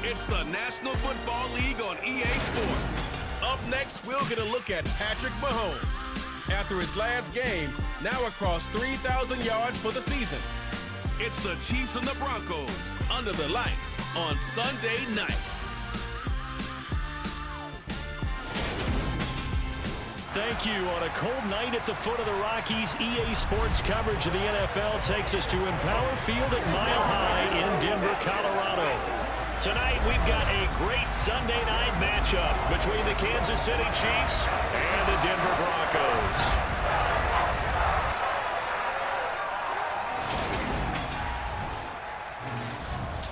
It's the National Football League on EA Sports. Up next, we'll get a look at Patrick Mahomes. After his last game, now across 3,000 yards for the season. It's the Chiefs and the Broncos under the lights on Sunday night. Thank you. On a cold night at the foot of the Rockies, EA Sports coverage of the NFL takes us to Empower Field at Mile High in Denver, Colorado. Tonight, we've got a great Sunday night matchup between the Kansas City Chiefs and the Denver Broncos.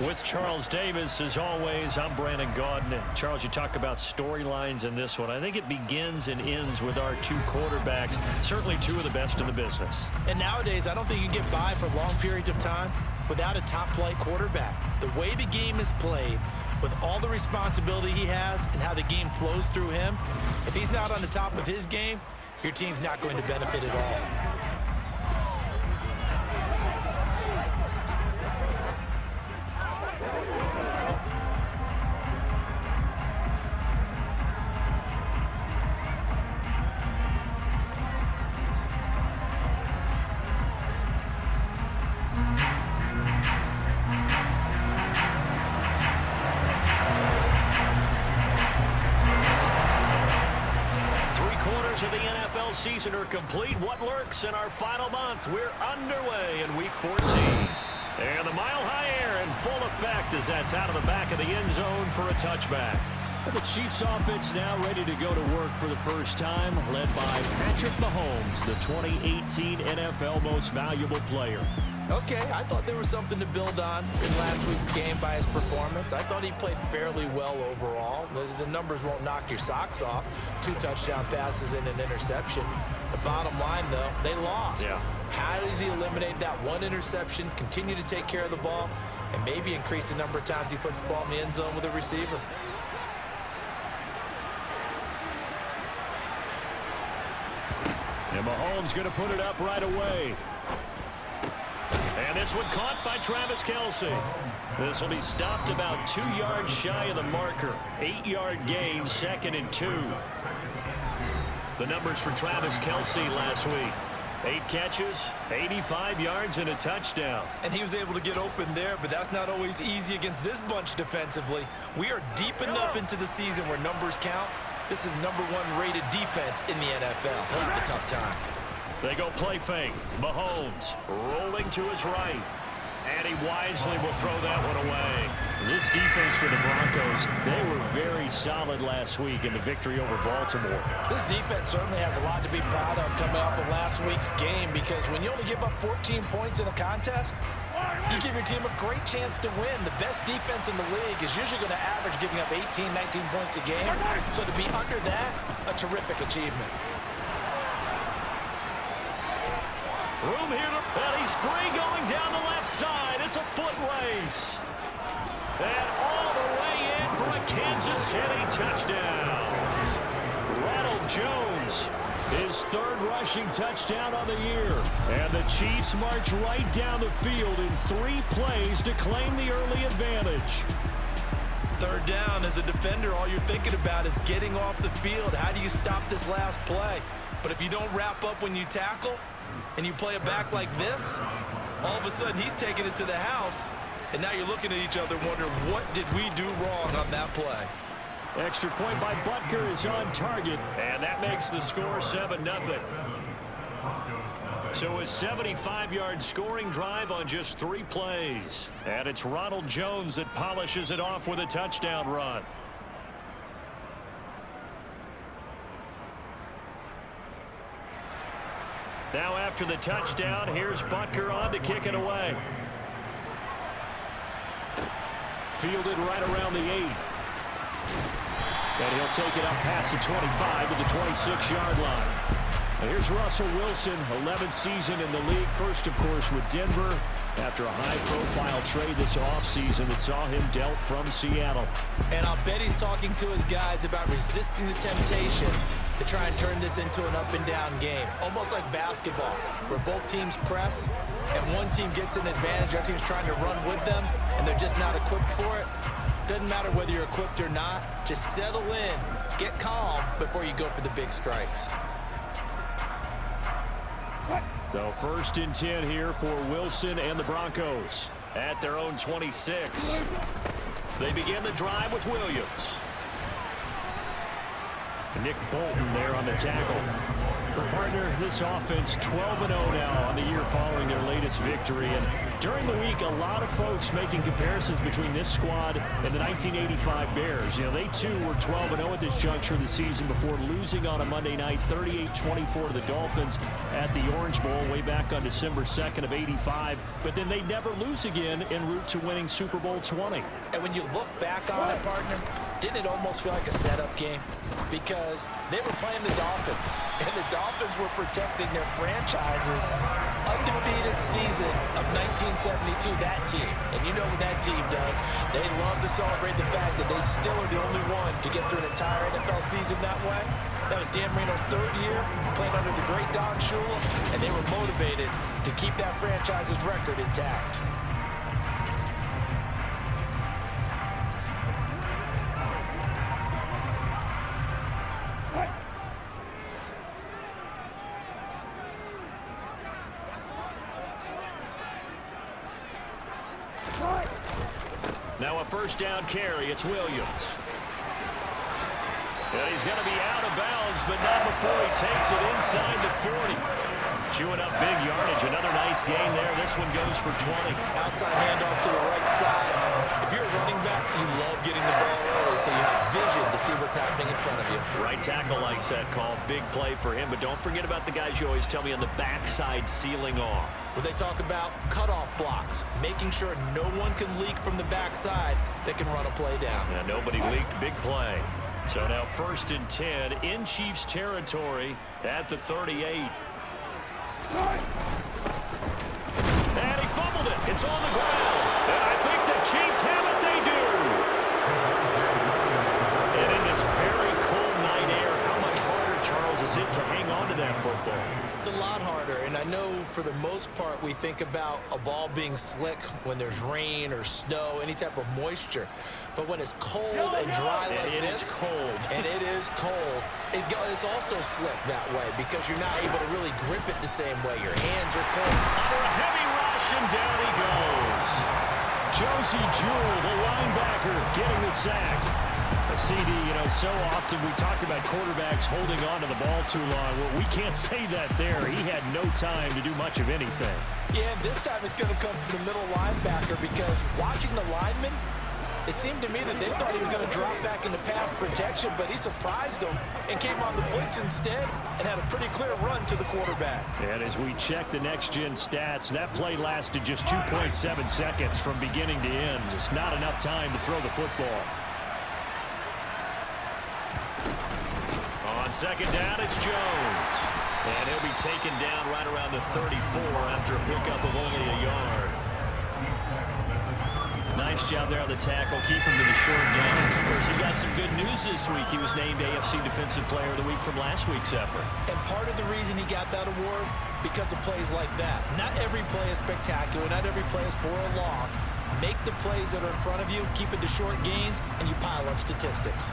With Charles Davis, as always, I'm Brandon Gaudin. Charles, you talk about storylines in this one. I think it begins and ends with our two quarterbacks, certainly two of the best in the business. And nowadays, I don't think you can get by for long periods of time without a top-flight quarterback. The way the game is played, with all the responsibility he has and how the game flows through him, if he's not on the top of his game, your team's not going to benefit at all. Season are complete. What lurks in our final month? We're underway in Week 14. And the Mile High air in full effect as that's out of the back of the end zone for a touchback. The Chiefs offense now ready to go to work for the first time, led by Patrick Mahomes, the 2018 NFL Most Valuable Player. Okay, I thought there was something to build on in last week's game by his performance. I thought he played fairly well overall. The numbers won't knock your socks off. 2 touchdown passes and an interception. The bottom line, though, they lost. Yeah. How does he eliminate that one interception, continue to take care of the ball, and maybe increase the number of times he puts the ball in the end zone with a receiver? And Mahomes going to put it up right away. And this one caught by Travis Kelce. This will be stopped about 2 yards shy of the marker. 8-yard gain, 2nd and 2. The numbers for Travis Kelce last week. 8 catches, 85 yards, and a touchdown. And he was able to get open there, but that's not always easy against this bunch defensively. We are deep enough into the season where numbers count. This is #1 rated defense in the NFL. He'll have a tough time. They go play fake. Mahomes rolling to his right. And he wisely will throw that one away. This defense for the Broncos, they were very solid last week in the victory over Baltimore. This defense certainly has a lot to be proud of coming off of last week's game, because when you only give up 14 points in a contest, you give your team a great chance to win. The best defense in the league is usually going to average giving up 18, 19 points a game. So to be under that, a terrific achievement. Room here, and he's free going down the left side. It's a foot race. And all the way in for a Kansas City touchdown. Ronald Jones, his 3rd rushing touchdown on the year. And the Chiefs march right down the field in 3 plays to claim the early advantage. 3rd down, as a defender, all you're thinking about is getting off the field. How do you stop this last play? But if you don't wrap up when you tackle, and you play it back like this, all of a sudden he's taking it to the house, and now you're looking at each other wondering, what did we do wrong on that play? Extra point by Butker is on target, and that makes the score 7-0. So a 75-yard scoring drive on just 3 plays. And it's Ronald Jones that polishes it off with a touchdown run. Now after the touchdown, here's Butker on to kick it away. Fielded right around the 8. And he'll take it up past the 25 to the 26-yard line. And here's Russell Wilson, 11th season in the league. First, of course, with Denver after a high-profile trade this offseason that saw him dealt from Seattle. And I'll bet he's talking to his guys about resisting the temptation to try and turn this into an up-and-down game. Almost like basketball, where both teams press, and one team gets an advantage, the other team's trying to run with them, and they're just not equipped for it. Doesn't matter whether you're equipped or not. Just settle in, get calm before you go for the big strikes. So 1st and 10 here for Wilson and the Broncos at their own 26. They begin the drive with Williams. Nick Bolton there on the tackle. Her partner, this offense 12-0 now on the year following their latest victory. And during the week, a lot of folks making comparisons between this squad and the 1985 Bears. You know, they too were 12-0 at this juncture of the season before losing on a Monday night 38-24 to the Dolphins at the Orange Bowl way back on December 2nd of '85. But then they never lose again en route to winning Super Bowl 20. And when you look back on it, partner, didn't it almost feel like a setup game? Because they were playing the Dolphins, and the Dolphins were protecting their franchise's undefeated season of 1972, that team. And you know what that team does. They love to celebrate the fact that they still are the only one to get through an entire NFL season that way. That was Dan Marino's 3rd year playing under the great Don Shula, and they were motivated to keep that franchise's record intact. Now a 1st down carry. It's Williams. And he's going to be out of bounds, but not before he takes it inside the 40. Chewing up big yardage. Another nice gain there. This one goes for 20. Outside handoff to the right side. If you're a running back, you love getting the ball early so you have vision to see what's happening in front of you. Right tackle likes that call. Big play for him, but don't forget about the guys you always tell me on the backside sealing off. Where they talk about cutoff blocks, making sure no one can leak from the backside that can run a play down. Yeah, nobody leaked. Big play. So now 1st and 10 in Chiefs territory at the 38. And he fumbled it. It's on the ground. And I think the Chiefs have it. They do. And in this very cold night air, how much harder, Charles, is it to hang on to that football? It's a lot harder, and I know for the most part we think about a ball being slick when there's rain or snow, any type of moisture. But when it's cold and dry like this, it's cold. And it is cold, it's also slick that way because you're not able to really grip it the same way. Your hands are cold. Under a heavy rush, and down he goes. Josie Jewell, the linebacker, getting the sack. CD, you know, so often we talk about quarterbacks holding on to the ball too long. Well, we can't say that there. He had no time to do much of anything. Yeah, and this time it's going to come from the middle linebacker because watching the lineman, it seemed to me that they thought he was going to drop back into pass protection, but he surprised them and came on the blitz instead and had a pretty clear run to the quarterback. And as we check the next-gen stats, that play lasted just 2.7 seconds from beginning to end. Just not enough time to throw the football. On 2nd down, it's Jones. And he'll be taken down right around the 34 after a pickup of only a yard. Nice job there on the tackle. Keep him to the short game. Of course, he got some good news this week. He was named AFC Defensive Player of the Week from last week's effort. And part of the reason he got that award, because of plays like that. Not every play is spectacular. Not every play is for a loss. Make the plays that are in front of you, keep it to short gains, and you pile up statistics.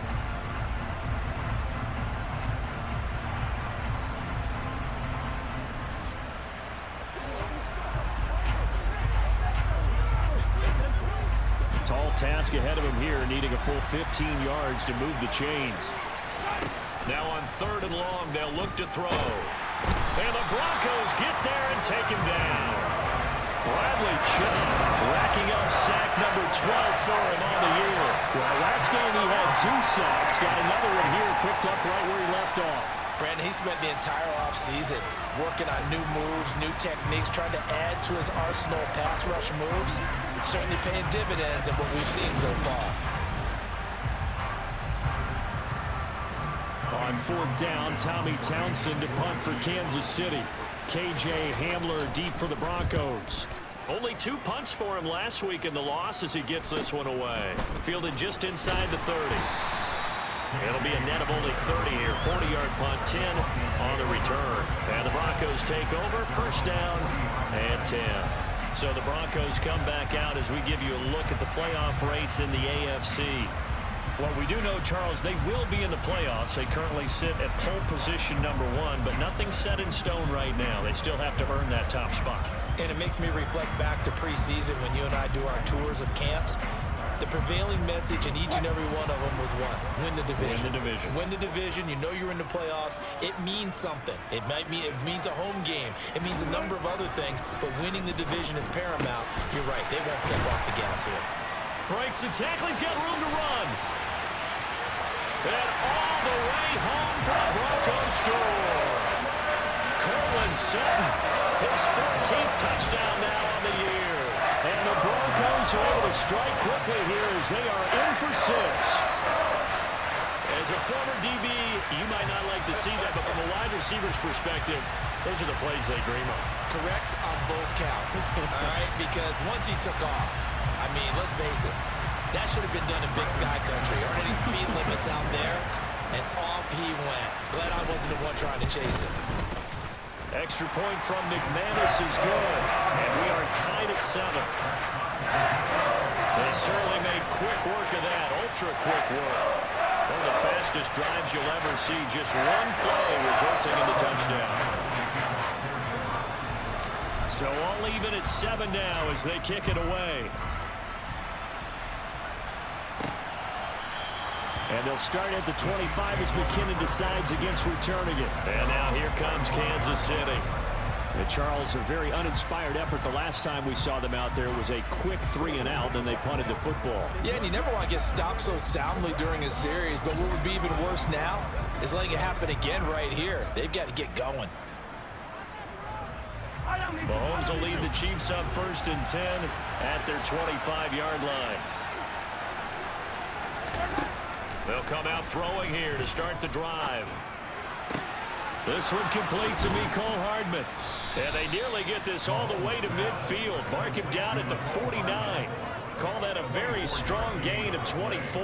Tall task ahead of him here, needing a full 15 yards to move the chains. Now on 3rd and long, they'll look to throw. And the Broncos get there and take him down. Bradley Chubb racking up sack number 12 for him on the year. Well, last game he had 2 sacks. Got another one here, picked up right where he left off. Brandon, he spent the entire offseason working on new moves, new techniques, trying to add to his arsenal of pass rush moves. Certainly paying dividends of what we've seen so far. On 4th down, Tommy Townsend to punt for Kansas City. KJ Hamler deep for the Broncos. Only 2 punts for him last week in the loss as he gets this one away. Fielded just inside the 30. It'll be a net of only 30 here. 40-yard punt, 10 on the return. And the Broncos take over. 1st down and 10. So the Broncos come back out as we give you a look at the playoff race in the AFC. What we do know, Charles, they will be in the playoffs. They currently sit at pole position #1, but nothing's set in stone right now. They still have to earn that top spot. And it makes me reflect back to preseason when you and I do our tours of camps. The prevailing message in each and every one of them was what? Win the division. Win the division. Win the division. You know you're in the playoffs. It means something. It means a home game. It means a number of other things, but winning the division is paramount. You're right. They won't step off the gas here. Breaks the tackle. He's got room to run. And all the way home for the Broncos score. Cortland Sutton, his 14th touchdown now on the year. And the Broncos are able to strike quickly here as they are in for 6. As a former DB, you might not like to see that, but from a wide receiver's perspective, those are the plays they dream of. Correct on both counts, all right? Because once he took off, I mean, let's face it, that should have been done in Big Sky Country. Aren't any speed limits out there? And off he went. Glad I wasn't the one trying to chase him. Extra point from McManus is good, and we are tied at 7. They certainly made quick work of that, ultra-quick work. One of the fastest drives you'll ever see, just one play resulting in the touchdown. So all even at 7 now as they kick it away. And they'll start at the 25 as McKinnon decides against returning it. And now here comes Kansas City. And Charles, a very uninspired effort the last time we saw them out there was a quick 3-and-out, and they punted the football. Yeah, and you never want to get stopped so soundly during a series, but what would be even worse now is letting it happen again right here. They've got to get going. Mahomes will lead the Chiefs up 1st and 10 at their 25-yard line. They'll come out throwing here to start the drive. This one complete to Mecole Hardman. And they nearly get this all the way to midfield. Mark him down at the 49. Call that a very strong gain of 24.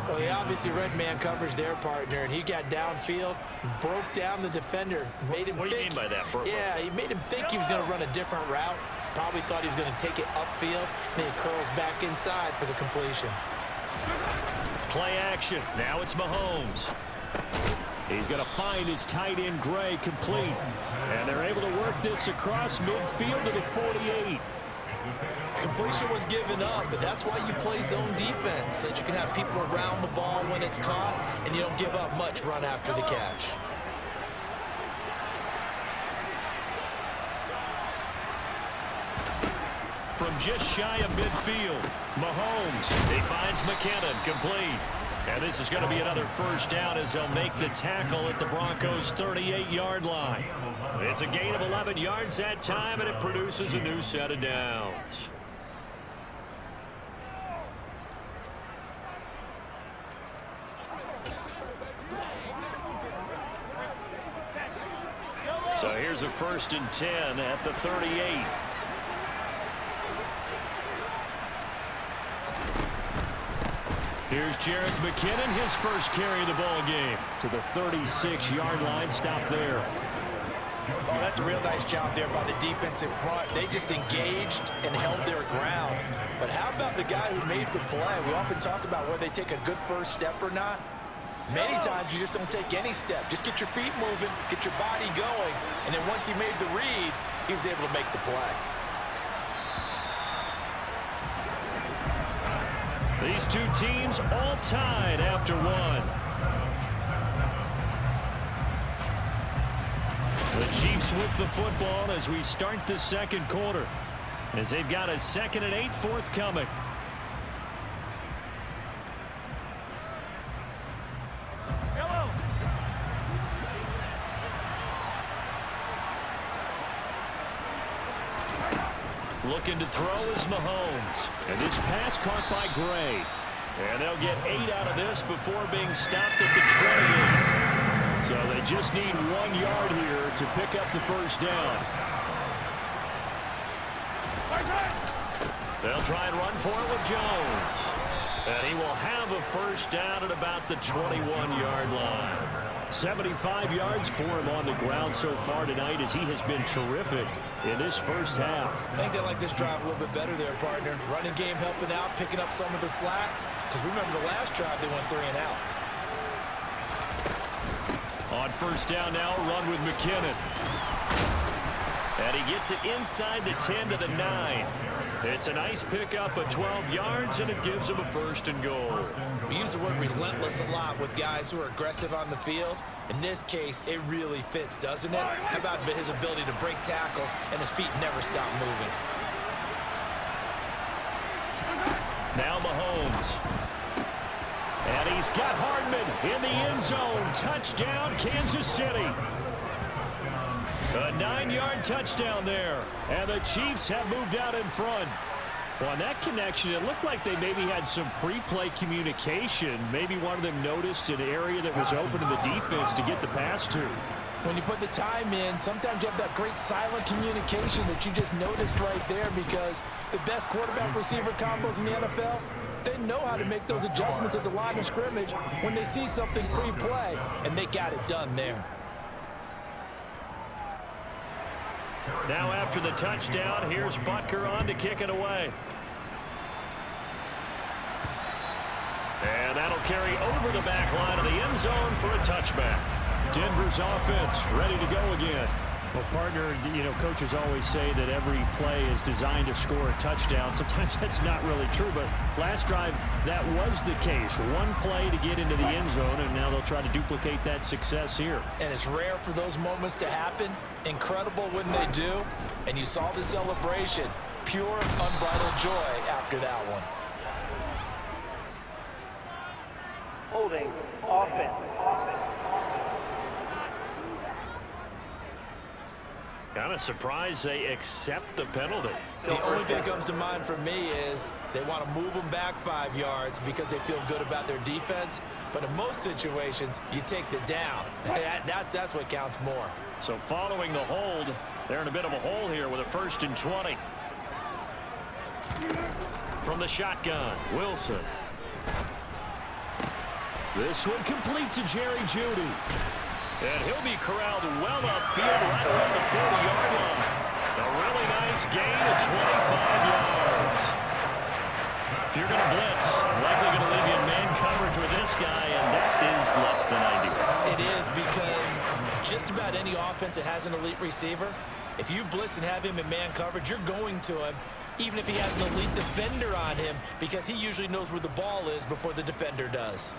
Well, he obviously read man coverage their partner, and he got downfield, broke down the defender, made him What do you mean by that, Burt? Yeah, he made him think he was going to run a different route. Probably thought he was going to take it upfield. Then he curls back inside for the completion. Play action. Now it's Mahomes. He's going to find his tight end, Gray, complete. And they're able to work this across midfield to the 48. Completion was given up, but that's why you play zone defense, so that you can have people around the ball when it's caught, and you don't give up much run after the catch. From just shy of midfield, Mahomes, he finds McKinnon, complete. And this is going to be another 1st down as they'll make the tackle at the Broncos' 38-yard line. It's a gain of 11 yards that time, and it produces a new set of downs. So here's a 1st and 10 at the 38. Here's Jerick McKinnon, his first carry of the ball game. To the 36-yard line, stop there. Oh, that's a real nice job there by the defense in front. They just engaged and held their ground. But how about the guy who made the play? We often talk about whether they take a good first step or not. Many times you just don't take any step. Just get your feet moving, get your body going, and then once he made the read, he was able to make the play. These two teams all tied after one. The Chiefs with the football as we start the 2nd quarter, as they've got a 2nd and 8 forthcoming. Looking to throw is Mahomes. And this pass caught by Gray. And they'll get 8 out of this before being stopped at the 28. So they just need 1 yard here to pick up the 1st down. They'll try and run for it with Jones. And he will have a first down at about the 21-yard line. 75 yards for him on the ground so far tonight as he has been terrific in this first half. I think they like this drive a little bit better there, partner. Running game helping out, picking up some of the slack. Because remember the last drive, they went 3 and out. On first down now, run with McKinnon. And he gets it inside the 10 to the 9. It's a nice pickup of 12 yards, and it gives him a first and goal. We use the word relentless a lot with guys who are aggressive on the field. In this case, it really fits, doesn't it? How about his ability to break tackles and his feet never stop moving? Now Mahomes. And he's got Hardman in the end zone. Touchdown, Kansas City. A 9-yard touchdown there. And the Chiefs have moved out in front. Well, on that connection, it looked like they maybe had some pre-play communication. Maybe one of them noticed an area that was open in the defense to get the pass to. When you put the time in, sometimes you have that great silent communication that you just noticed right there, because the best quarterback-receiver combos in the NFL, they know how to make those adjustments at the line of scrimmage when they see something pre-play, and they got it done there. Now after the touchdown, here's Butker on to kick it away. And that'll carry over the back line of the end zone for a touchback. Denver's offense ready to go again. Well, partner, you know, coaches always say that every play is designed to score a touchdown. Sometimes that's not really true, but last drive, that was the case. One play to get into the end zone, and now they'll try to duplicate that success here. And it's rare for those moments to happen. Incredible when they do. And you saw the celebration. Pure, unbridled joy after that one. Holding offense. Kind of surprised they accept the penalty. The only thing that comes to mind for me is they want to move them back 5 yards because they feel good about their defense. But in most situations, you take the down. That's what counts more. So following the hold, they're in a bit of a hole here with a 1st and 20. From the shotgun, Wilson. This one complete to Jerry Jeudy. And he'll be corralled well upfield right around the 40-yard line. A really nice gain of 25 yards. If you're going to blitz, likely going to leave you in man coverage with this guy, and that is less than ideal. It is, because just about any offense that has an elite receiver, if you blitz and have him in man coverage, you're going to him, even if he has an elite defender on him, because he usually knows where the ball is before the defender does.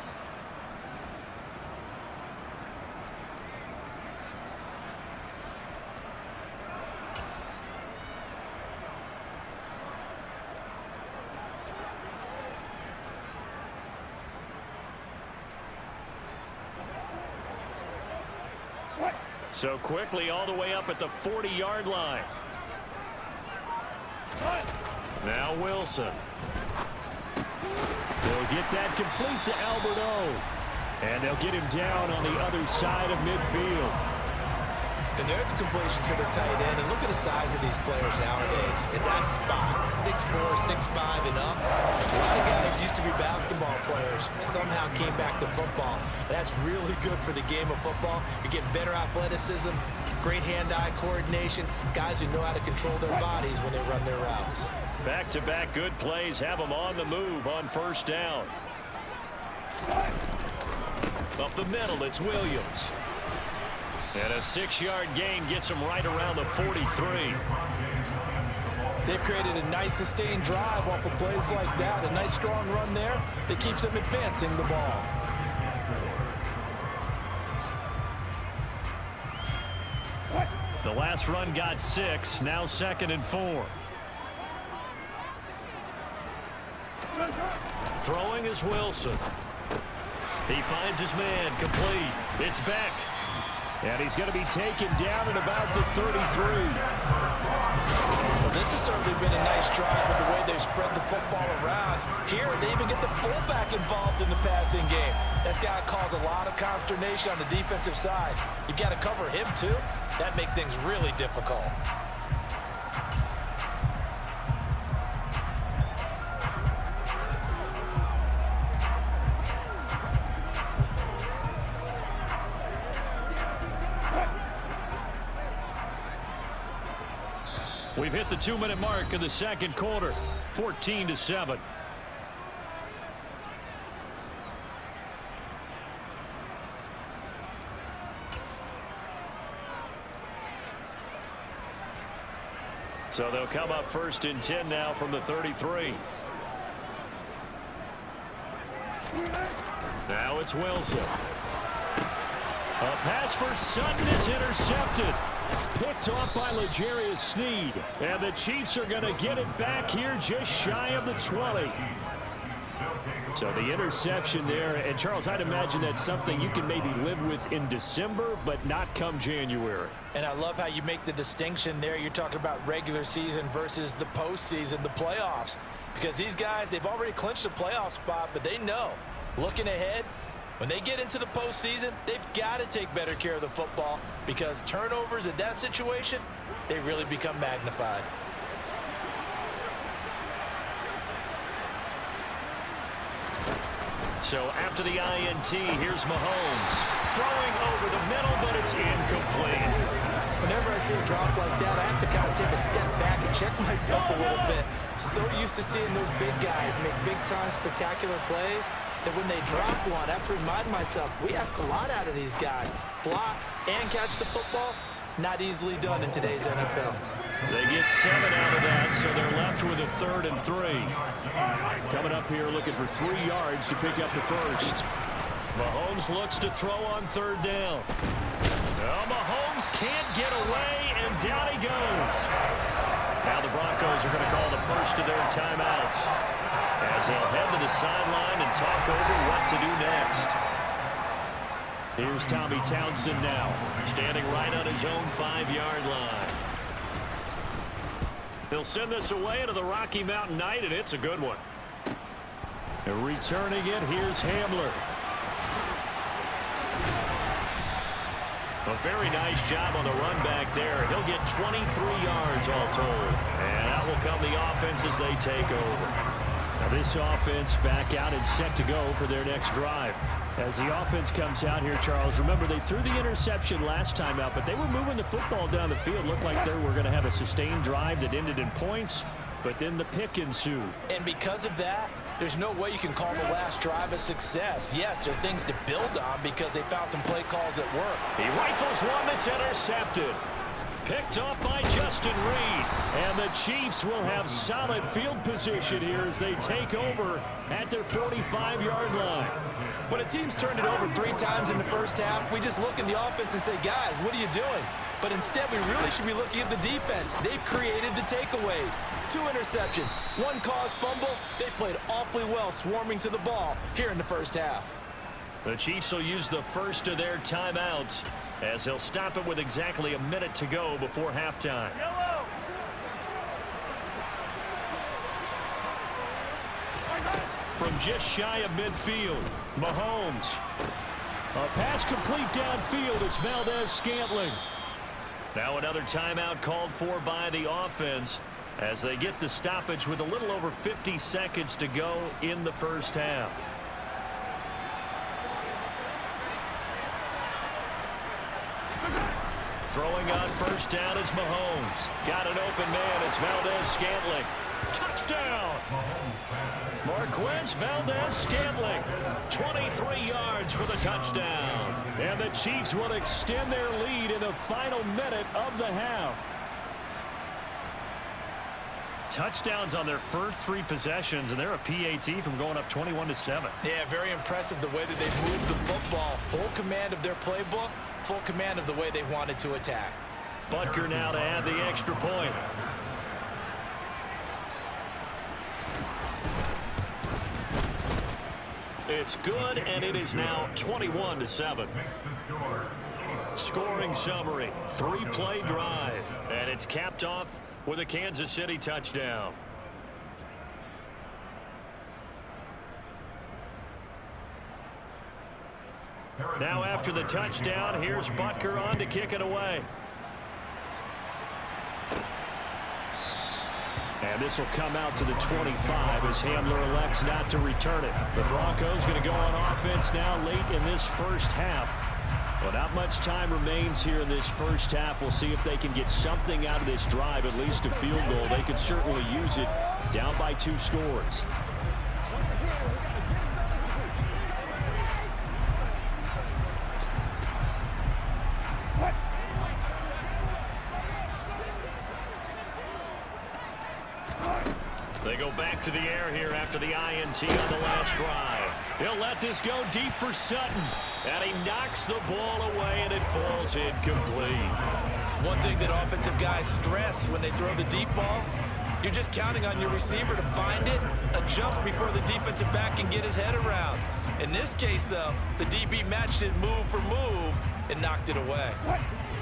So quickly all the way up at the 40-yard line. Now Wilson. They'll get that complete to Albert O. And they'll get him down on the other side of midfield. And there's a completion to the tight end. And look at the size of these players nowadays. In that spot, 6'4", 6'5", and up. A lot of guys used to be basketball players, somehow came back to football. That's really good for the game of football. You're getting better athleticism, great hand-eye coordination, guys who know how to control their bodies when they run their routes. Back-to-back good plays have them on the move on first down. Up the middle, it's Williams. And a 6-yard gain gets him right around the 43. They've created a nice sustained drive off of plays like that. A nice strong run there that keeps them advancing the ball. The last run got 6, now 2nd and 4. Throwing is Wilson. He finds his man, complete. It's Beck. And he's going to be taken down at about the 33. Well, this has certainly been a nice drive with the way they've spread the football around. Here, they even get the fullback involved in the passing game. That's got to cause a lot of consternation on the defensive side. You've got to cover him, too. That makes things really difficult. We've hit the 2-minute mark of the second quarter, 14-7. So they'll come up 1st and 10 now from the 33. Now it's Wilson. A pass for Sutton is intercepted. Picked off by L'Jarius Sneed. And the Chiefs are going to get it back here just shy of the 20. So the interception there. And, Charles, I'd imagine that's something you can maybe live with in December, but not come January. And I love how you make the distinction there. You're talking about regular season versus the postseason, the playoffs. Because these guys, they've already clinched a playoff spot, but they know, looking ahead, when they get into the postseason, they've got to take better care of the football because turnovers in that situation, they really become magnified. So after the INT, here's Mahomes. Throwing over the middle, but it's incomplete. Whenever I see a drop like that, I have to kind of take a step back and check myself a little bit. So used to seeing those big guys make big-time spectacular plays that when they drop one, I have to remind myself, we ask a lot out of these guys. Block and catch the football, not easily done in today's NFL. They get 7 out of that, so they're left with a 3rd and 3. Coming up here looking for 3 yards to pick up the first. Mahomes looks to throw on 3rd down. Well, Mahomes can't get away, and down he goes. Now the Broncos are going to call the first of their timeouts as they'll head to the sideline and talk over what to do next. Here's Tommy Townsend now, standing right on his own 5-yard line. He'll send this away into the Rocky Mountain Night, and it's a good one. And returning it, here's Hamler. A very nice job on the run back there. He'll get 23 yards all told. And out will come the offense as they take over. Now this offense back out and set to go for their next drive. As the offense comes out here, Charles, remember they threw the interception last time out, but they were moving the football down the field. Looked like they were going to have a sustained drive that ended in points, but then the pick ensued. And because of that, there's no way you can call the last drive a success. Yes, there are things to build on because they found some play calls at work. He rifles one that's intercepted. Picked off by Justin Reed. And the Chiefs will have solid field position here as they take over at their 45-yard line. When a team's turned it over 3 times in the first half, we just look at the offense and say, guys, what are you doing? But instead, we really should be looking at the defense. They've created the takeaways. 2 interceptions, 1 caused fumble. They played awfully well swarming to the ball here in the first half. The Chiefs will use the first of their timeouts as they'll stop it with exactly a minute to go before halftime. From just shy of midfield, Mahomes. A pass complete downfield. It's Valdez-Scantling. Now another timeout called for by the offense as they get the stoppage with a little over 50 seconds to go in the first half. Throwing on first down is Mahomes. Got an open man. It's Valdez-Scantling. Touchdown! Marquez Valdez-Scantling. 23 yards for the touchdown. And the Chiefs will extend their lead in the final minute of the half. Touchdowns on their first 3 possessions, and they're a PAT from going up 21-7. Yeah, very impressive the way that they moved the football. Full command of their playbook, full command of the way they wanted to attack. Butker now to add the extra point. It's good, and it is now 21-7. Scoring summary, 3-play drive, and it's capped off with a Kansas City touchdown. Now after the touchdown, here's Butker on to kick it away. And this will come out to the 25 as Hamler elects not to return it. The Broncos going to go on offense now late in this first half. Well, not much time remains here in this first half. We'll see if they can get something out of this drive, at least a field goal. They could certainly use it down by 2 scores. They go back to the air here after the INT on the last drive. He'll let this go deep for Sutton. And he knocks the ball away, and it falls incomplete. One thing that offensive guys stress when they throw the deep ball, you're just counting on your receiver to find it, adjust before the defensive back can get his head around. In this case, though, the DB matched it move for move and knocked it away.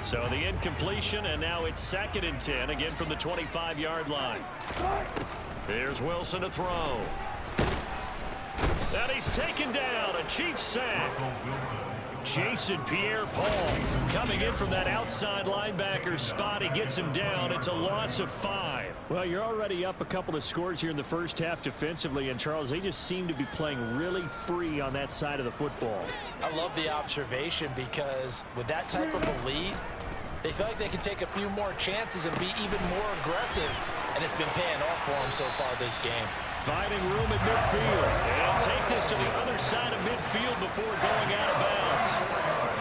So the incompletion, and now it's 2nd and 10, again from the 25-yard line. Here's Wilson to throw. And he's taken down, a Chiefs sack. Jason Pierre-Paul coming in from that outside linebacker spot. He gets him down. It's a loss of 5. Well, you're already up a couple of scores here in the first half defensively, and Charles, they just seem to be playing really free on that side of the football. I love the observation because with that type of a lead, they feel like they can take a few more chances and be even more aggressive, and it's been paying off for them so far this game. Finding room at midfield. And take this to the other side of midfield before going out of bounds.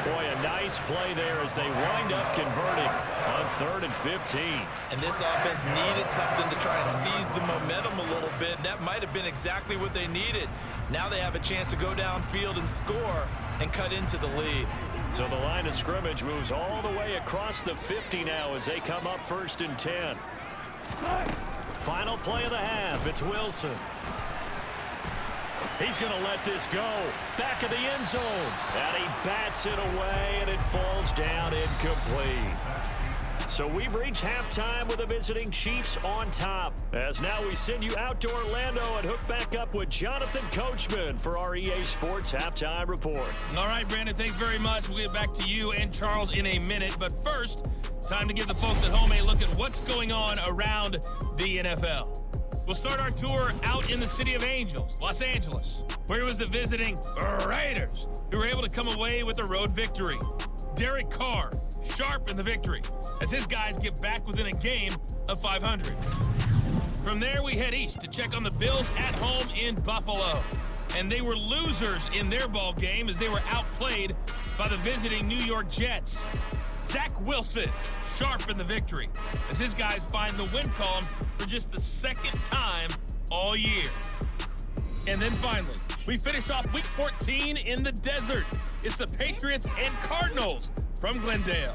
Boy, a nice play there as they wind up converting on 3rd and 15. And this offense needed something to try and seize the momentum a little bit. That might have been exactly what they needed. Now they have a chance to go downfield and score and cut into the lead. So the line of scrimmage moves all the way across the 50 now as they come up 1st and 10. Final play of the half. It's Wilson. He's going to let this go. Back of the end zone. And he bats it away, and it falls down incomplete. So we've reached halftime with the visiting Chiefs on top. As now we send you out to Orlando and hook back up with Jonathan Coachman for our EA Sports Halftime Report. All right, Brandon, thanks very much. We'll get back to you and Charles in a minute. But first, time to give the folks at home a look at what's going on around the NFL. We'll start our tour out in the city of Angels, Los Angeles, where it was the visiting Raiders who were able to come away with a road victory. Derek Carr, sharp in the victory, as his guys get back within a game of 500. From there, we head east to check on the Bills at home in Buffalo. And they were losers in their ball game as they were outplayed by the visiting New York Jets. Zach Wilson, sharp in the victory, as his guys find the win column for just the 2nd time all year. And then finally, we finish off Week 14 in the desert. It's the Patriots and Cardinals from Glendale.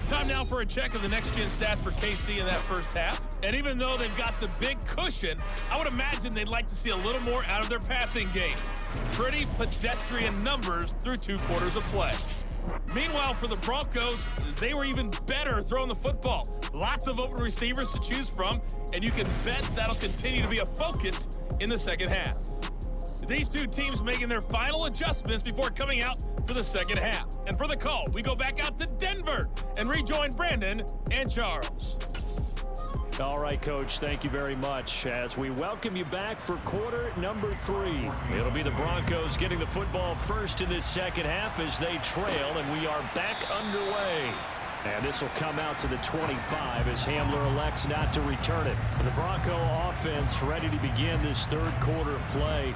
Time now for a check of the next-gen stats for KC in that first half. And even though they've got the big cushion, I would imagine they'd like to see a little more out of their passing game. Pretty pedestrian numbers through 2 quarters of play. Meanwhile, for the Broncos, they were even better throwing the football. Lots of open receivers to choose from, and you can bet that'll continue to be a focus in the second half. These two teams making their final adjustments before coming out for the second half. And for the call, we go back out to Denver and rejoin Brandon and Charles. All right, Coach, thank you very much as we welcome you back for quarter number 3. It'll be the Broncos getting the football first in this second half as they trail, and we are back underway. And this will come out to the 25 as Hamler elects not to return it. And the Bronco offense ready to begin this 3rd quarter of play.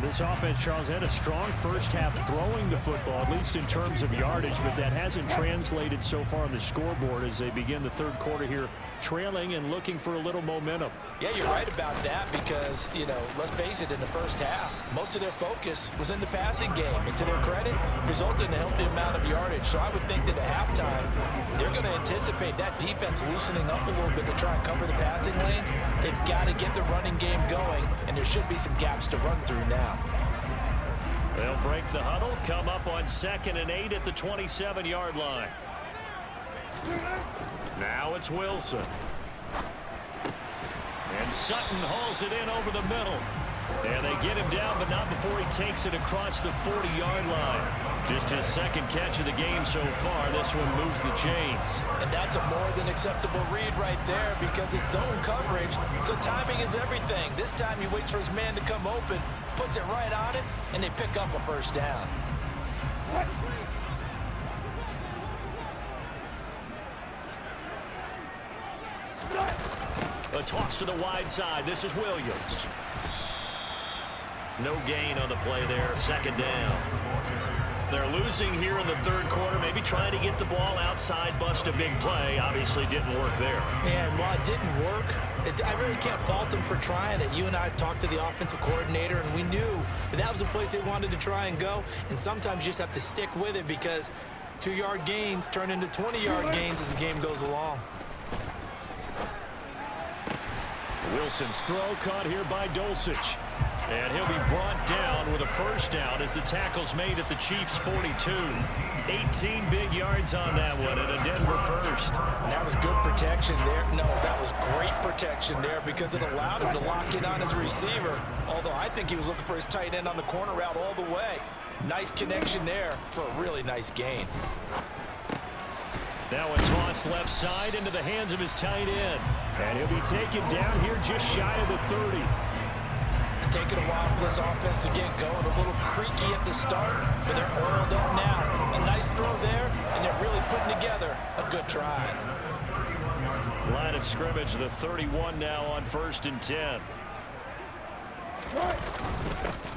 This offense, Charles, had a strong first half throwing the football, at least in terms of yardage, but that hasn't translated so far on the scoreboard as they begin the 3rd quarter here, trailing and looking for a little momentum. Yeah, you're right about that because, let's face it, in the first half, most of their focus was in the passing game. And to their credit, resulted in a healthy amount of yardage. So I would think that at halftime, they're going to anticipate that defense loosening up a little bit to try and cover the passing lanes. They've got to get the running game going, and there should be some gaps to run through now. They'll break the huddle, come up on 2nd and 8 at the 27-yard line. Now it's Wilson. And Sutton hauls it in over the middle. And they get him down, but not before he takes it across the 40-yard line. Just his second catch of the game so far. This one moves the chains. And that's a more than acceptable read right there because it's zone coverage, so timing is everything. This time he waits for his man to come open, puts it right on it, and they pick up a first down. A toss to the wide side. This is Williams. No gain on the play there. Second down. They're losing here in the third quarter, maybe trying to get the ball outside, bust a big play. Obviously didn't work there. And while it didn't work, I really can't fault them for trying it. You and I talked to the offensive coordinator, and we knew that was the place they wanted to try and go. And sometimes you just have to stick with it because 2-yard gains turn into 20-yard gains as the game goes along. Wilson's throw caught here by Dulcich. And he'll be brought down with a first down as the tackle's made at the Chiefs' 42. 18 big yards on that one and a Denver first. And that was good protection there. No, that was great protection there because it allowed him to lock in on his receiver. Although I think he was looking for his tight end on the corner route all the way. Nice connection there for a really nice gain. Now a toss left side into the hands of his tight end. And he'll be taken down here just shy of the 30. It's taken a while for this offense to get going. A little creaky at the start, but they're oiled up now. A nice throw there, and they're really putting together a good drive. Line of scrimmage, the 31 now on 1st and 10.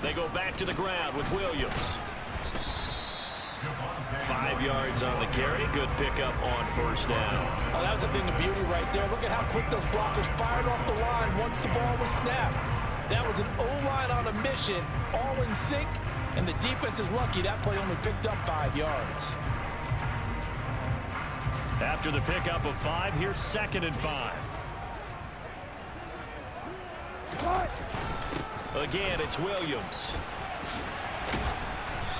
They go back to the ground with Williams. 5 yards on the carry. Good pickup on first down. Oh, that was a thing of beauty right there. Look at how quick those blockers fired off the line once the ball was snapped. That was an O-line on a mission, all in sync, and the defense is lucky that play only picked up 5 yards. After the pickup of 5, here's 2nd and 5. Again, it's Williams.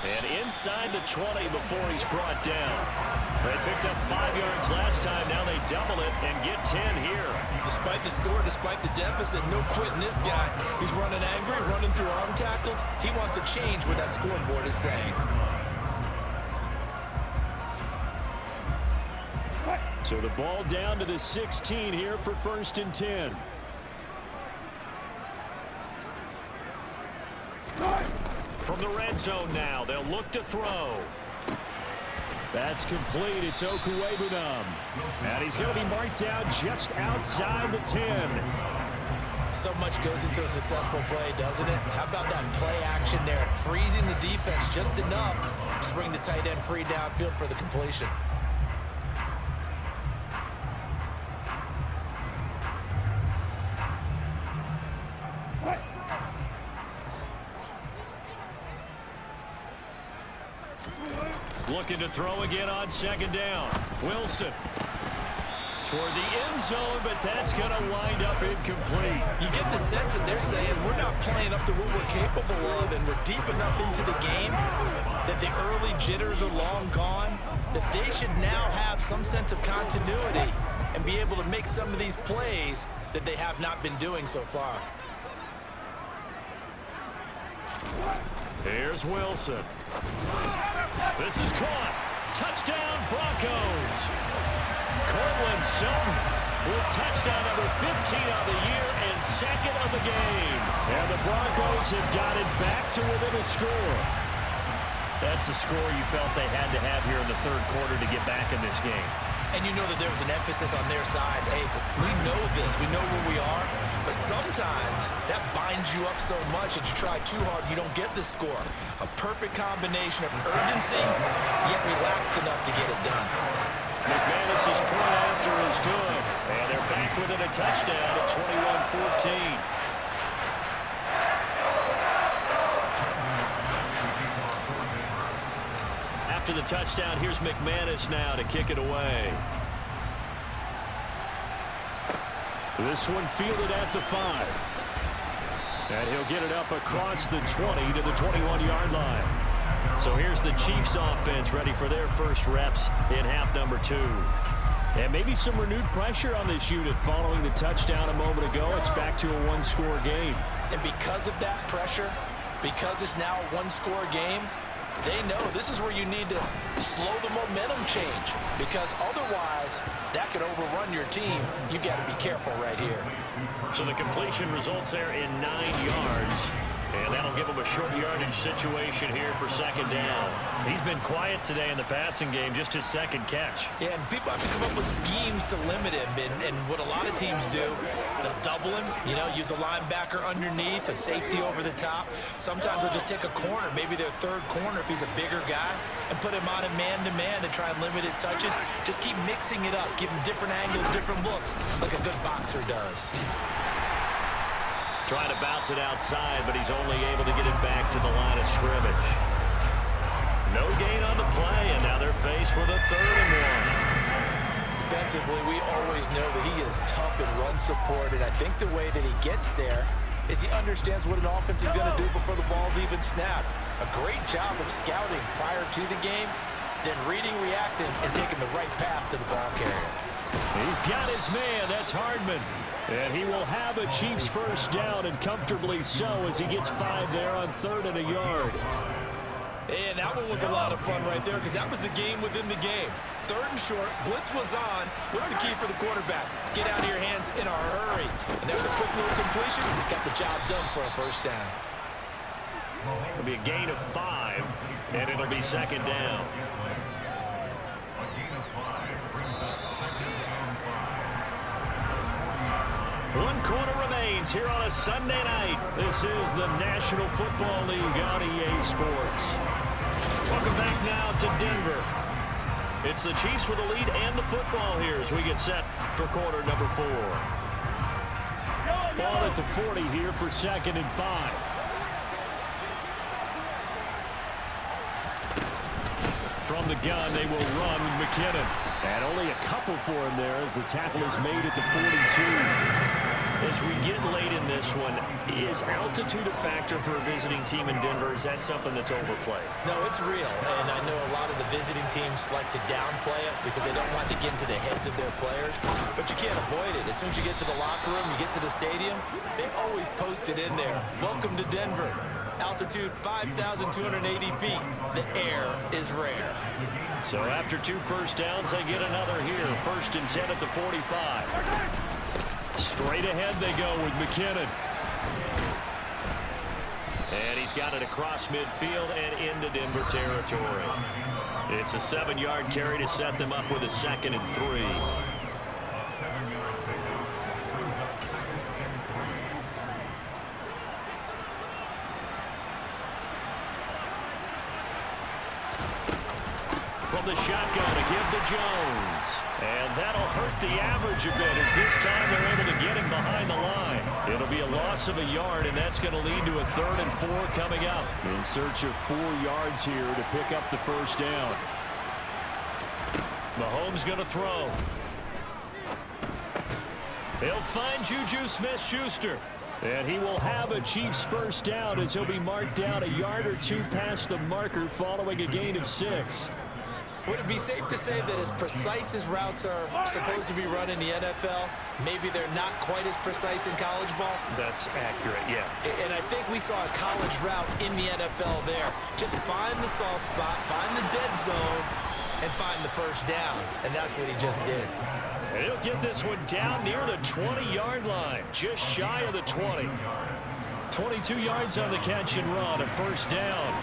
And inside the 20 before he's brought down. They picked up 5 yards last time. Now they double it and get 10 here. Despite the score, despite the deficit, no quitting this guy. He's running angry, running through arm tackles. He wants to change what that scoreboard is saying. So the ball down to the 16 here for 1st and 10. From the red zone now, they'll look to throw. That's complete. It's Okuwebunam. And he's going to be marked down just outside the 10. So much goes into a successful play, doesn't it? How about that play action there? Freezing the defense just enough to bring the tight end free downfield for the completion. Looking to throw again on 2nd down. Wilson toward the end zone, but that's going to wind up incomplete. You get the sense that they're saying we're not playing up to what we're capable of, and we're deep enough into the game that the early jitters are long gone, that they should now have some sense of continuity and be able to make some of these plays that they have not been doing so far. Here's Wilson. This is caught. Touchdown, Broncos. Cortland Sutton with touchdown number 15 on the year and 2nd of the game. And the Broncos have got it back to within a score. That's a score you felt they had to have here in the third quarter to get back in this game. And you know that there was an emphasis on their side. Hey, we know this. We know where we are. But sometimes that binds you up so much that you try too hard, you don't get the score. A perfect combination of urgency, yet relaxed enough to get it done. McManus's point after is good. And they're back within a touchdown at 21-14. After the touchdown, here's McManus now to kick it away. This one fielded at the 5. And he'll get it up across the 20 to the 21-yard line. So here's the Chiefs offense ready for their first reps in half number 2. And maybe some renewed pressure on this unit following the touchdown a moment ago. It's back to a 1-score game. And because of that pressure, because it's now a one-score game, they know this is where you need to slow the momentum change, because otherwise that could overrun your team. You've got to be careful right here. So the completion results there in 9 yards. And that'll give him a short yardage situation here for second down. He's been quiet today in the passing game, just his second catch. Yeah, and people have to come up with schemes to limit him. And what a lot of teams do, they'll double him, use a linebacker underneath, a safety over the top. Sometimes they'll just take a corner, maybe their third corner if he's a bigger guy, and put him on a man-to-man to try and limit his touches. Just keep mixing it up, give him different angles, different looks, like a good boxer does. Trying to bounce it outside, but he's only able to get it back to the line of scrimmage. No gain on the play, and now they're faced with a 3rd and 1. Defensively, we always know that he is tough in run support, and I think the way that he gets there is he understands what an offense is going to do before the ball's even snapped. A great job of scouting prior to the game, then reading, reacting, and taking the right path to the ball carrier. He's got his man. That's Hardman. And he will have a Chiefs first down, and comfortably so, as he gets 5 there on 3rd and a yard. And that one was a lot of fun right there, because that was the game within the game. 3rd and short, blitz was on. What's the key for the quarterback? Get out of your hands in a hurry. And there's a quick little completion. Got the job done for a first down. It'll be a gain of 5, and it'll be second down. One quarter remains here on a Sunday night. This is the National Football League on EA Sports. Welcome back now to Denver. It's the Chiefs with the lead and the football here as we get set for quarter number 4. Ball at the 40 here for 2nd and 5. From the gun, they will run with McKinnon. And only a couple for him there as the tackle is made at the 42. As we get late in this one, is altitude a factor for a visiting team in Denver? Is that something that's overplayed? No, it's real. And I know a lot of the visiting teams like to downplay it because they don't want to get into the heads of their players. But you can't avoid it. As soon as you get to the locker room, you get to the stadium, they always post it in there. Welcome to Denver. Altitude 5,280 feet. The air is rare. So after 2 first downs, they get another here. 1st and 10 at the 45. Straight ahead they go with McKinnon. And he's got it across midfield and into Denver territory. It's a 7-yard carry to set them up with a 2nd and 3. From the shotgun to give to Jones. And that'll hurt the average a bit as this time they're able to get him behind the line. It'll be a loss of a yard, and that's going to lead to a 3rd and 4 coming up. In search of 4 yards here to pick up the first down. Mahomes going to throw. He'll find Juju Smith-Schuster. And he will have a Chiefs first down as he'll be marked down a yard or 2 past the marker following a gain of 6. Would it be safe to say that as precise as routes are supposed to be run in the NFL, maybe they're not quite as precise in college ball? That's accurate, yeah. And I think we saw a college route in the NFL there. Just find the soft spot, find the dead zone, and find the first down. And that's what he just did. And he'll get this one down near the 20-yard line, just shy of the 20. 22 yards on the catch and run, a first down.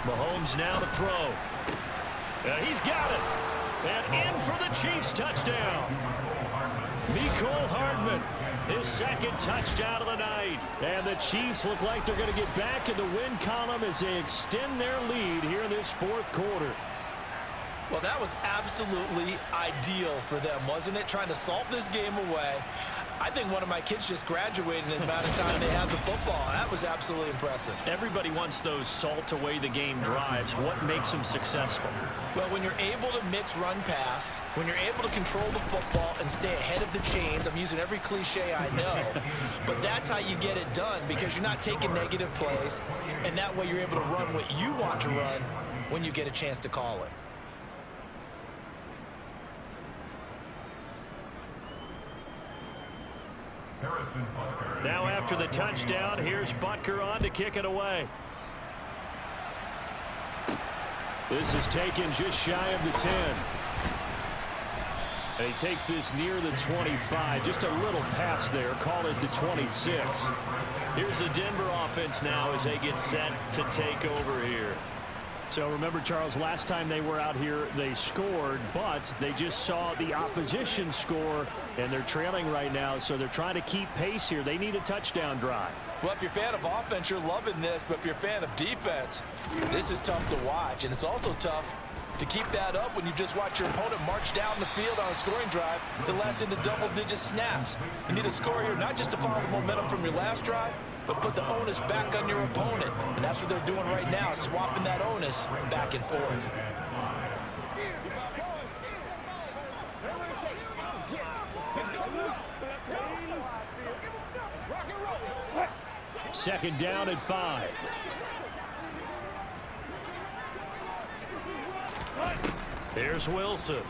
Mahomes now to throw. And he's got it. And in for the Chiefs touchdown. Mecole Hardman, his 2nd touchdown of the night. And the Chiefs look like they're going to get back in the win column as they extend their lead here in this 4th quarter. Well, that was absolutely ideal for them, wasn't it? Trying to salt this game away. I think one of my kids just graduated in the amount of time they had the football. That was absolutely impressive. Everybody wants those salt away the game drives. What makes them successful? Well, when you're able to mix run pass, when you're able to control the football and stay ahead of the chains, I'm using every cliche I know, but that's how you get it done because you're not taking negative plays, and that way you're able to run what you want to run when you get a chance to call it. Now after the touchdown, here's Butker on to kick it away. This is taken just shy of the 10. And he takes this near the 25. Just a little pass there. Call it the 26. Here's the Denver offense now as they get set to take over here. So remember, Charles, last time they were out here, they scored, but they just saw the opposition score, and they're trailing right now, so they're trying to keep pace here. They need a touchdown drive. Well, if you're a fan of offense, you're loving this, but if you're a fan of defense, this is tough to watch, and it's also tough to keep that up when you just watch your opponent march down the field on a scoring drive that lasts into double-digit snaps. You need a score here, not just to follow the momentum from your last drive, but put the onus back on your opponent. And that's what they're doing right now, swapping that onus back and forth. Second down at 5. Here's Wilson.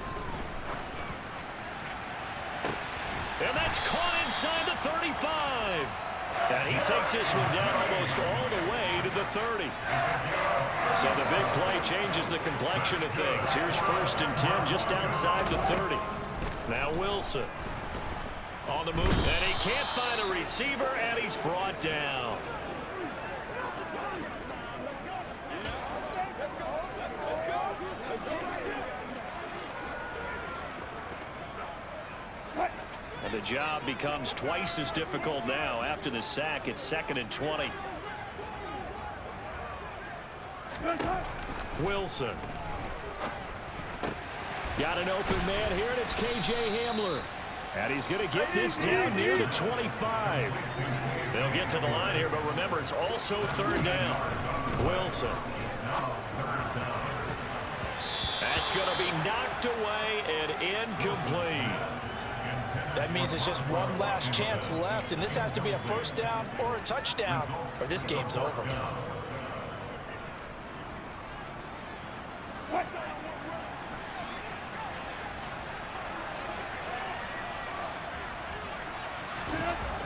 And that's caught inside the 35. And he takes this one down almost all the way to the 30. So the big play changes the complexion of things. Here's 1st and 10 just outside the 30. Now Wilson on the move, and he can't find a receiver, and he's brought down. And the job becomes twice as difficult now. After the sack, it's 2nd and 20. Wilson. Got an open man here, and it's K.J. Hamler. And he's going to get this down near the 25. They'll get to the line here, but remember, it's also 3rd down. Wilson. That's going to be knocked away and incomplete. That means it's just one last chance left, and this has to be a 1st down or a touchdown, or this game's over.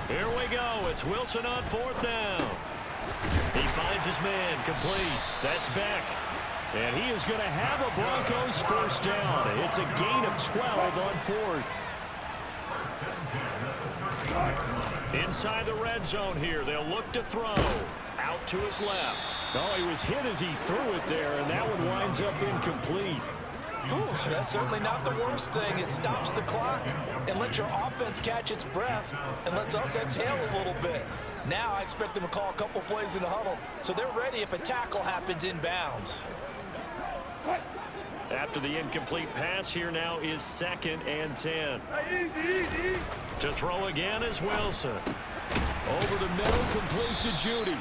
Here we go. It's Wilson on 4th down. He finds his man, complete. That's Beck. And he is going to have a Broncos 1st down. It's a gain of 12 on 4th. Inside the red zone here. They'll look to throw. Out to his left. Oh, he was hit as he threw it there, and that one winds up incomplete. Whew, that's certainly not the worst thing. It stops the clock and lets your offense catch its breath and lets us exhale a little bit. Now I expect them to call a couple plays in the huddle, so they're ready if a tackle happens inbounds. After the incomplete pass, here now is 2nd and 10. To throw again is Wilson. Over the middle, complete to Judy.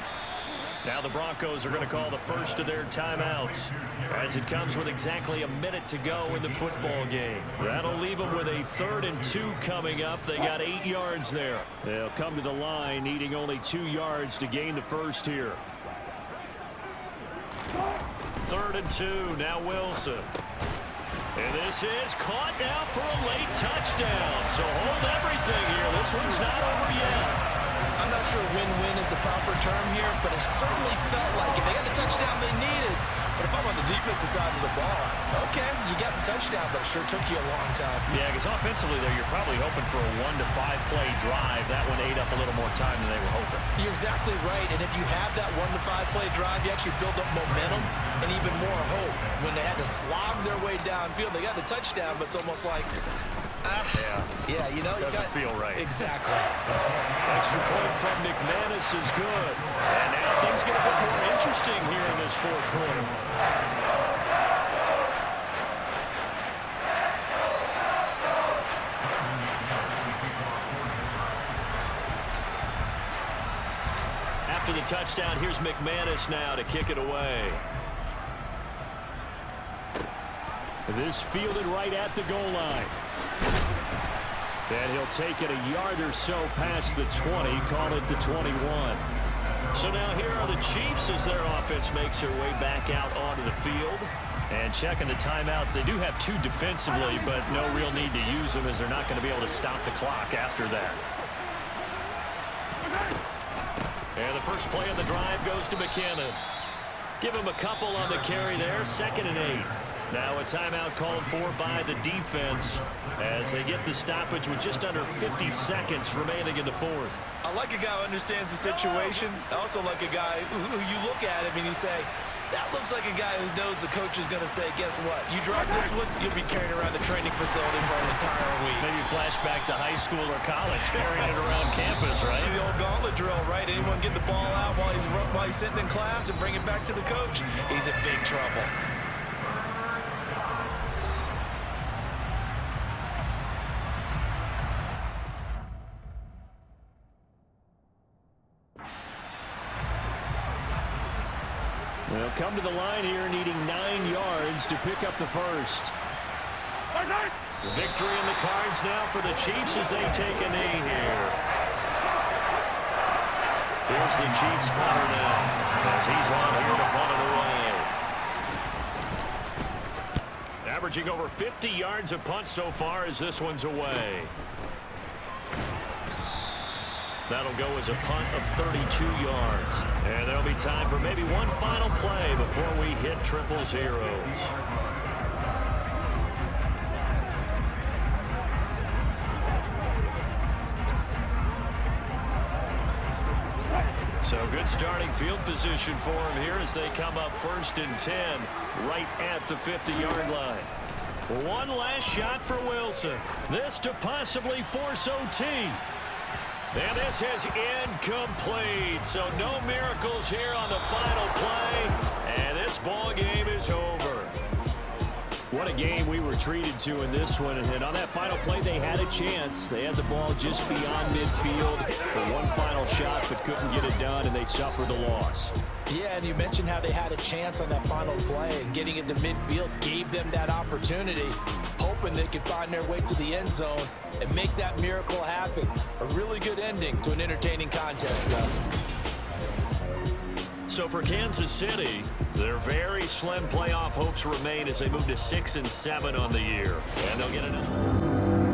Now the Broncos are going to call the first of their timeouts as it comes with exactly a minute to go in the football game. That'll leave them with a 3rd and 2 coming up. They got 8 yards there. They'll come to the line needing only 2 yards to gain the first here. 3rd and 2, now Wilson. And this is caught now for a late touchdown. So hold everything here. This one's not over yet. I'm not sure win-win is the proper term here, but it certainly felt like it. They got the touchdown they needed. But if I'm on the defensive side of the ball, okay, you got the touchdown, but it sure took you a long time. Yeah, because offensively there, you're probably hoping for a 1 to 5 play drive. That one ate up a little more time than they were hoping. You're exactly right, and if you have that 1 to 5 play drive, you actually build up momentum and even more hope. When they had to slog their way downfield, they got the touchdown, but it's almost like, yeah, you know, doesn't feel right. Exactly. Extra point from McManus is good. And now things get a bit more interesting here in this 4th quarter. After the touchdown, here's McManus now to kick it away. This fielded right at the goal line. And he'll take it a yard or so past the 20, call it the 21. So now here are the Chiefs as their offense makes their way back out onto the field. And checking the timeouts, they do have 2 defensively, but no real need to use them as they're not going to be able to stop the clock after that. And the first play of the drive goes to McKinnon. Give him a couple on the carry there, 2nd and 8. Now a timeout called for by the defense as they get the stoppage with just under 50 seconds remaining in the 4th. I like a guy who understands the situation. I also like a guy who you look at him and you say, that looks like a guy who knows the coach is going to say, guess what? You drop this one, you'll be carrying around the training facility for an entire week. Maybe flashback to high school or college, carrying it around campus, right? The old gauntlet drill, right? Anyone get the ball out while he's sitting in class and bring it back to the coach? He's in big trouble. They'll come to the line here needing 9 yards to pick up the first. Victory in the cards now for the Chiefs as they take a knee here. Here's the Chiefs punter now as he's on here to punt it away. Averaging over 50 yards a punt so far as this one's away. That'll go as a punt of 32 yards. And there'll be time for maybe one final play before we hit triple zeros. So good starting field position for him here as they come up 1st and 10 right at the 50-yard line. One last shot for Wilson. This to possibly force OT. And this is incomplete, so no miracles here on the final play, and this ball game is over. What a game we were treated to in this one, and on that final play they had a chance. They had the ball just beyond midfield for one final shot, but couldn't get it done, and they suffered the loss. Yeah, and you mentioned how they had a chance on that final play, and getting it to midfield gave them that opportunity, hoping they could find their way to the end zone and make that miracle happen. A really good ending to an entertaining contest, though. So for Kansas City, their very slim playoff hopes remain as they move to 6 and 7 on the year. And they'll get another.